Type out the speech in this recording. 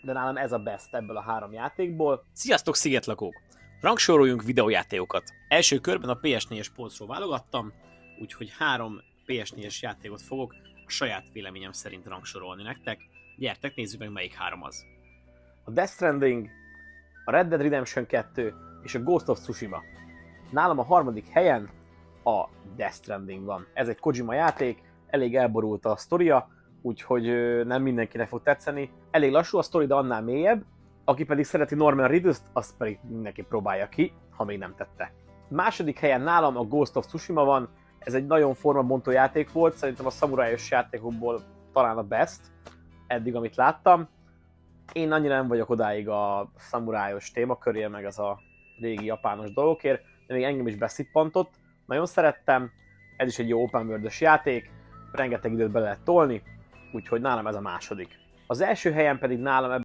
de nálam ez a best ebből a 3 játékból. Sziasztok, szigetlakók! Rangsoroljunk videójátékokat. Első körben a PS4-es polcról válogattam, úgyhogy 3 PS4-es játékot fogok a saját véleményem szerint rangsorolni nektek. Gyertek, nézzük meg, melyik 3 az. A Death Stranding, a Red Dead Redemption 2 és a Ghost of Tsushima. Nálam a 3. helyen a Death Stranding van. Ez egy Kojima játék, elég elborult a sztoria, úgyhogy nem mindenkinek fog tetszeni. Elég lassú a sztori, de annál mélyebb. Aki pedig szereti Norman Reedus-t, azt pedig mindenki próbálja ki, ha még nem tette. Második helyen nálam a Ghost of Tsushima van. Ez egy nagyon formabontó játék volt, szerintem a szamurájos játékokból talán a best, eddig amit láttam. Én annyira nem vagyok odáig a szamurájos témakörért, meg az a régi japános dolgokért, de még engem is beszippantott. Nagyon szerettem, ez is egy jó open world-ös játék, rengeteg időt be lehet tolni, úgyhogy nálam ez a második. Az első helyen pedig nálam